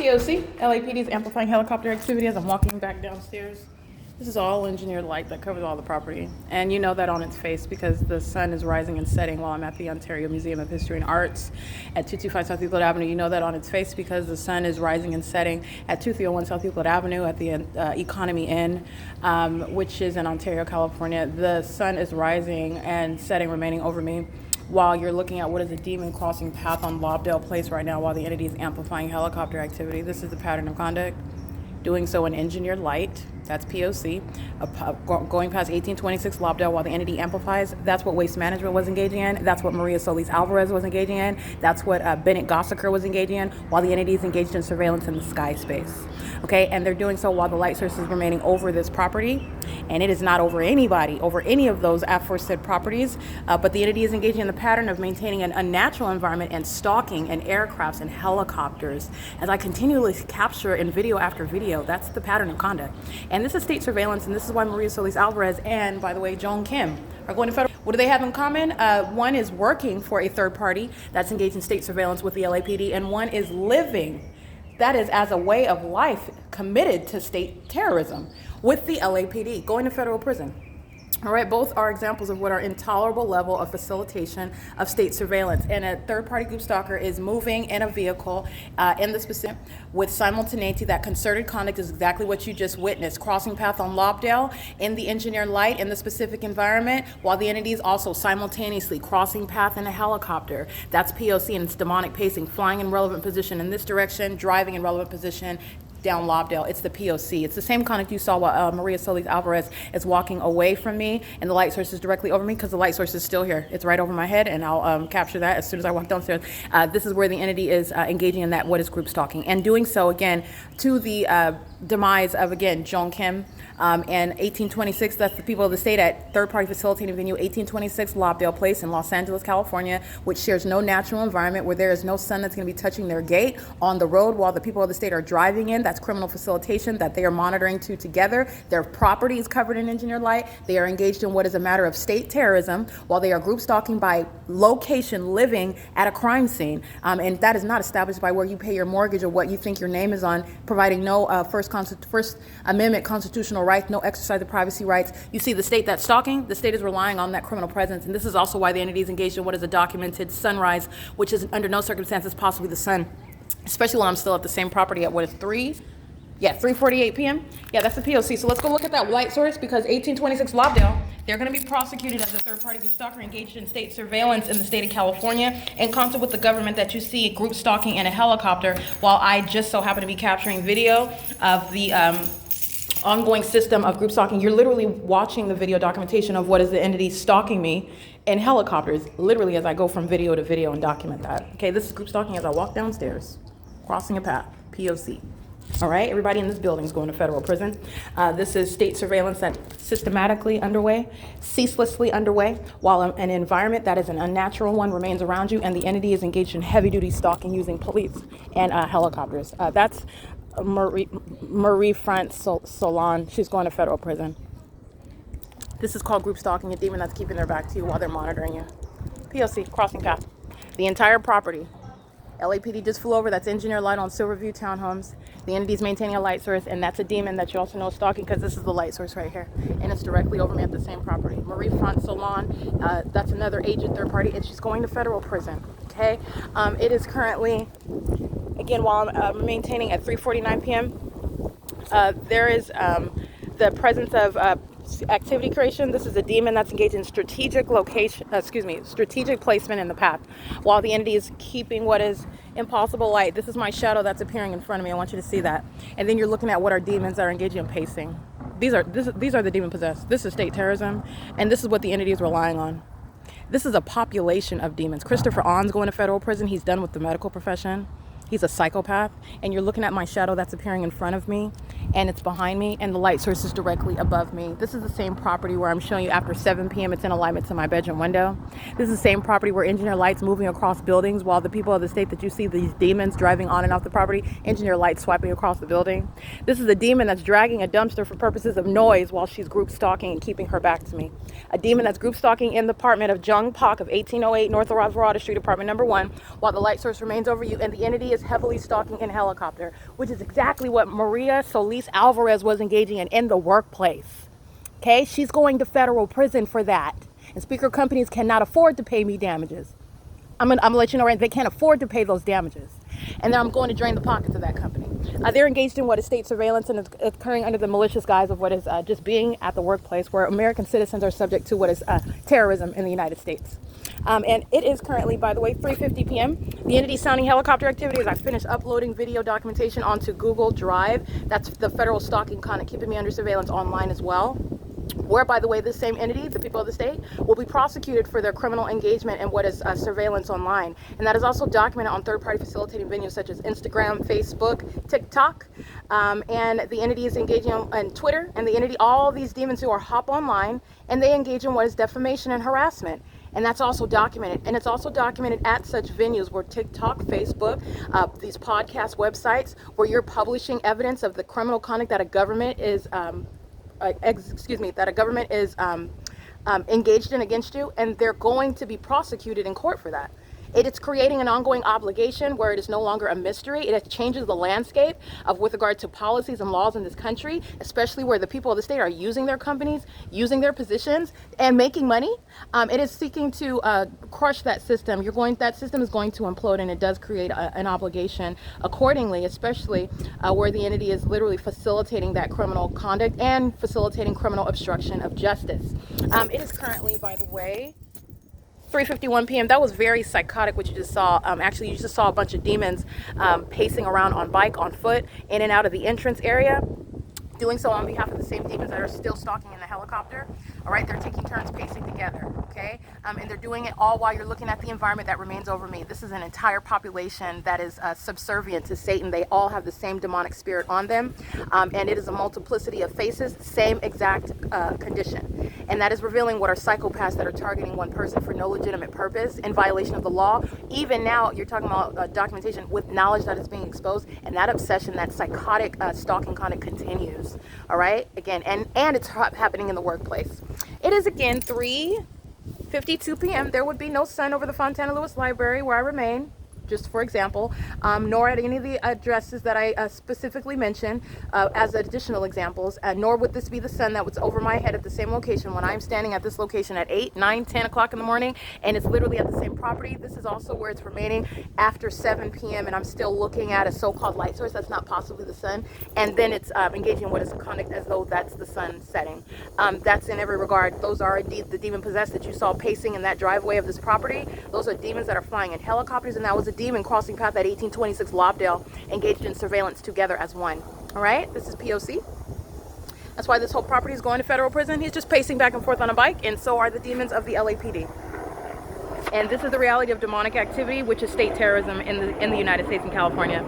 P.O.C. LAPD is amplifying helicopter activity as I'm walking back downstairs. This is all engineered light that covers all the property. And you know that on its face because the sun is rising and setting while I'm at the Ontario Museum of History and Arts at 225 South Euclid Avenue. You know that on its face because the sun is rising and setting at 2301 South Euclid Avenue at the Economy Inn, which is in Ontario, California. The sun is rising and setting, remaining over me, while you're looking at what is a demon crossing path on Lobdell Place right now while the entity is amplifying helicopter activity. This is the pattern of conduct. Doing so in engineered light, that's P.O.C. Going past 1826 Lobdell while the entity amplifies, that's what Waste Management was engaging in. That's what Maria Solis Alvarez was engaging in. That's what Bennett Gossaker was engaging in while the entity is engaged in surveillance in the sky space. Okay, and they're doing so while the light source is remaining over this property, and it is not over anybody, over any of those aforesaid properties, but the entity is engaging in the pattern of maintaining an unnatural environment and stalking and aircrafts and helicopters. As I continually capture in video after video, that's the pattern of conduct. And this is state surveillance, and this is why Maria Solis Alvarez and, by the way, Joan Kim are going to federal. What do they have in common? One is working for a third party that's engaged in state surveillance with the LAPD, and one is living, that is as a way of life, committed to state terrorism with the LAPD, going to federal prison. All right, both are examples of what are intolerable level of facilitation of state surveillance. And a third-party group stalker is moving in a vehicle in the specific with simultaneity. That concerted conduct is exactly what you just witnessed. Crossing path on Lobdell in the engineered light in the specific environment, while the entity is also simultaneously crossing path in a helicopter. That's P.O.C. and it's demonic pacing, flying in relevant position in this direction, driving in relevant position down Lobdell. It's the P.O.C. It's the same conduct you saw while Maria Solis Alvarez is walking away from me and the light source is directly over me because the light source is still here. It's right over my head, and I'll capture that as soon as I walk downstairs. This is where the entity is engaging in that what is group stalking and doing so again to the demise of, again, Joan Kim and 1826. That's the people of the state at third-party facilitating venue 1826 Lobdell Place in Los Angeles, California, which shares no natural environment, where there is no sun that's going to be touching their gate on the road while the people of the state are driving in. That's criminal facilitation that they are monitoring together. Their property is covered in engineered light. They are engaged in what is a matter of state terrorism while they are group stalking by location, living at a crime scene. And that is not established by where you pay your mortgage or what you think your name is on, providing no First Amendment constitutional rights, no exercise of privacy rights. You see the state that's stalking, the state is relying on that criminal presence. And this is also why the entity is engaged in what is a documented sunrise, which is under no circumstances possibly the sun, especially when I'm still at the same property at what is 3:48 p.m. Yeah, that's the P.O.C. So let's go look at that light source because 1826 Lobdell, they're going to be prosecuted as a third-party group stalker engaged in state surveillance in the state of California in concert with the government that you see group stalking in a helicopter, while I just so happen to be capturing video of the ongoing system of group stalking. You're literally watching the video documentation of what is the entity stalking me in helicopters, literally as I go from video to video and document that. Okay, this is group stalking as I walk downstairs, crossing a path, P.O.C. All right, everybody in this building is going to federal prison. This is state surveillance that's systematically underway, ceaselessly underway, while an environment that is an unnatural one remains around you, and the entity is engaged in heavy-duty stalking using police and helicopters. That's Marie France Solon. She's going to federal prison. This is called group stalking, a demon that's keeping their back to you while they're monitoring you. P.O.C. crossing path. The entire property. LAPD just flew over. That's engineered light on Silverview Townhomes. The entity is maintaining a light source, and that's a demon that you also know is stalking because this is the light source right here, and it's directly over me at the same property. Marie France Solon, that's another agent, third party, and she's going to federal prison. Okay, it is currently, again, while I'm maintaining at 3:49 p.m. There is the presence of activity creation. This is a demon that's engaged in strategic placement in the path while the entity is keeping what is impossible light. This is my shadow that's appearing in front of me. I want you to see that. And then you're looking at what are demons that are engaging in pacing. These are the demon possessed. This is state terrorism, and this is what the entity is relying on. This is a population of demons. Christopher On's going to federal prison. He's done with the medical profession. He's a psychopath, and you're looking at my shadow that's appearing in front of me, and it's behind me, and the light source is directly above me. This is the same property where I'm showing you after 7 p.m. it's in alignment to my bedroom window. This is the same property where engineer lights moving across buildings while the people of the state that you see, these demons driving on and off the property, engineer lights swiping across the building. This is a demon that's dragging a dumpster for purposes of noise while she's group stalking and keeping her back to me. A demon that's group stalking in the apartment of Jung Pak of 1808 North Alvarado Street, apartment number 1, while the light source remains over you, and the entity is is heavily stalking in helicopter, which is exactly what Maria Solis Alvarez was engaging in the workplace. Okay, she's going to federal prison for that. And speaker companies cannot afford to pay me damages. I'm gonna let you know, right? They can't afford to pay those damages. And then I'm going to drain the pockets of that company. They're engaged in what is state surveillance, and it's occurring under the malicious guise of what is just being at the workplace, where American citizens are subject to what is terrorism in the United States. And it is currently, by the way, 3:50 p.m. The entity sounding helicopter activity as I finish uploading video documentation onto Google Drive. That's the federal stalking content keeping me under surveillance online as well. Where, by the way, this same entity, the people of the state, will be prosecuted for their criminal engagement in what is surveillance online. And that is also documented on third-party facilitating venues such as Instagram, Facebook, TikTok. And the entity is engaging on Twitter. And the entity, all these demons who are hop online, and they engage in what is defamation and harassment. And that's also documented. And it's also documented at such venues where TikTok, Facebook, these podcast websites, where you're publishing evidence of the criminal conduct that a government is engaged in against you, and they're going to be prosecuted in court for that. It's creating an ongoing obligation where it is no longer a mystery. It changes the landscape of with regard to policies and laws in this country, especially where the people of the state are using their companies, using their positions, and making money. It is seeking to crush that system. That system is going to implode, and it does create an obligation accordingly, especially where the entity is literally facilitating that criminal conduct and facilitating criminal obstruction of justice. It is currently, by the way, 3:51 p.m. That was very psychotic what you just saw. Actually, you just saw a bunch of demons pacing around on bike, on foot, in and out of the entrance area, doing so on behalf of the same demons that are still stalking in the helicopter. All right, they're taking turns pacing together, okay? And they're doing it all while you're looking at the environment that remains over me. This is an entire population that is subservient to Satan. They all have the same demonic spirit on them, and it is a multiplicity of faces, same exact condition. And that is revealing what are psychopaths that are targeting one person for no legitimate purpose in violation of the law. Even now, you're talking about documentation with knowledge that is being exposed, and that obsession, that psychotic stalking conduct continues, all right? Again, and it's happening in the workplace. It is again 3:52 p.m. There would be no sun over the Fontana Lewis Library where I remain, just for example, nor at any of the addresses that I specifically mentioned as additional examples, nor would this be the sun that was over my head at the same location when I'm standing at this location at 8, 9, 10 o'clock in the morning, and it's literally at the same property. This is also where it's remaining after 7 p.m. and I'm still looking at a so-called light source that's not possibly the sun, and then it's engaging what is conduct as though that's the sun setting. That's in every regard. Those are indeed the demon possessed that you saw pacing in that driveway of this property. Those are demons that are flying in helicopters, and that was a demon crossing path at 1826 Lobdell, engaged in surveillance together as one. All right, this is P.O.C. That's why this whole property is going to federal prison. He's just pacing back and forth on a bike, and so are the demons of the LAPD. And this is the reality of demonic activity, which is state terrorism in the United States and California.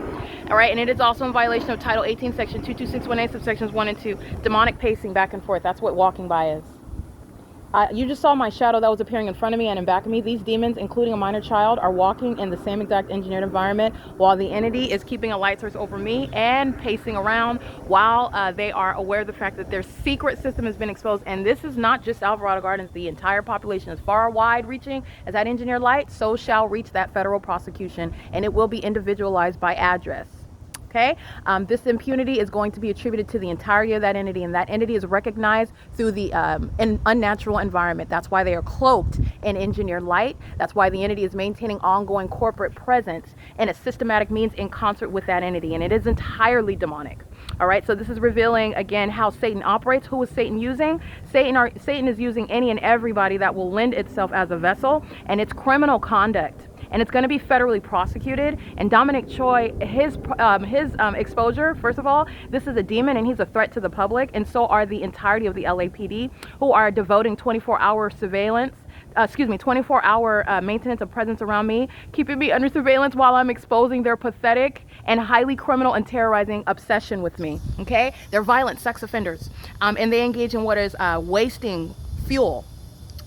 All right, and it is also in violation of Title 18, Section 22618, subsections 1 and 2, demonic pacing back and forth. That's what walking by is. You just saw my shadow that was appearing in front of me and in back of me. These demons, including a minor child, are walking in the same exact engineered environment while the entity is keeping a light source over me and pacing around while they are aware of the fact that their secret system has been exposed. And this is not just Alvarado Gardens. The entire population is far wide reaching as that engineered light. So shall reach that federal prosecution, and it will be individualized by address. Okay, this impunity is going to be attributed to the entirety of that entity, and that entity is recognized through the unnatural environment. That's why they are cloaked in engineered light. That's why the entity is maintaining ongoing corporate presence and a systematic means in concert with that entity, and it is entirely demonic. All right, so this is revealing again how Satan operates. Who is Satan using? Satan is using any and everybody that will lend itself as a vessel, and it's criminal conduct. And it's going to be federally prosecuted. And Dominic Choi, his exposure, first of all, this is a demon and he's a threat to the public. And so are the entirety of the LAPD, who are devoting 24-hour surveillance, 24-hour maintenance of presence around me, keeping me under surveillance while I'm exposing their pathetic and highly criminal and terrorizing obsession with me. Okay? They're violent sex offenders. And they engage in what is wasting fuel.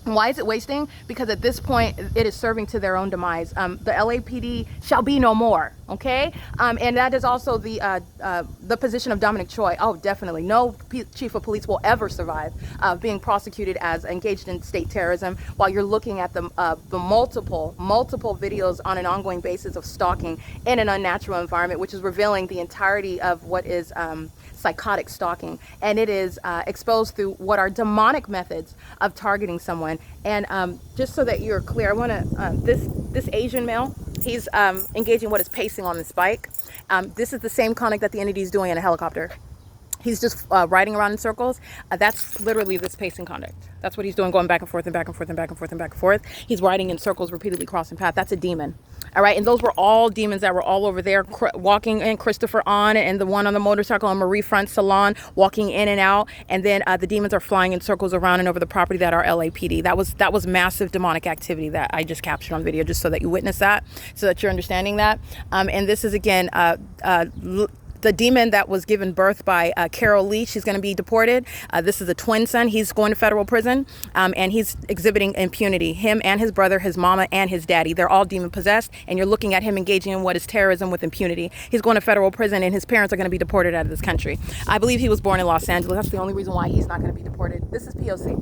Why is it wasting? Because at this point, it is serving to their own demise. The LAPD shall be no more, okay? And that is also the position of Dominic Choi. Oh, definitely. No chief of police will ever survive being prosecuted as engaged in state terrorism while you're looking at the multiple videos on an ongoing basis of stalking in an unnatural environment, which is revealing the entirety of what is psychotic stalking, and it is exposed through what are demonic methods of targeting someone. And just so that you're clear, I want to this Asian male, he's engaging what is pacing on this bike. This is the same conduct that the entity is doing in a helicopter. He's just riding around in circles. That's literally this pacing conduct. That's what he's doing, going back and forth and back and forth and back and forth and back and forth. He's riding in circles, repeatedly crossing path. That's a demon. All right. And those were all demons that were all over there walking in. Christopher on and the one on the motorcycle on Marie Front Salon walking in and out. And then the demons are flying in circles around and over the property that are LAPD. That was massive demonic activity that I just captured on video, just so that you witness that, so that you're understanding that. And this is again the demon that was given birth by Carol Lee. She's going to be deported. This is a twin son. He's going to federal prison, and he's exhibiting impunity. Him and his brother, his mama, and his daddy, they're all demon possessed, and you're looking at him engaging in what is terrorism with impunity. He's going to federal prison, and his parents are going to be deported out of this country. I believe he was born in Los Angeles. That's the only reason why he's not going to be deported. This is P.O.C.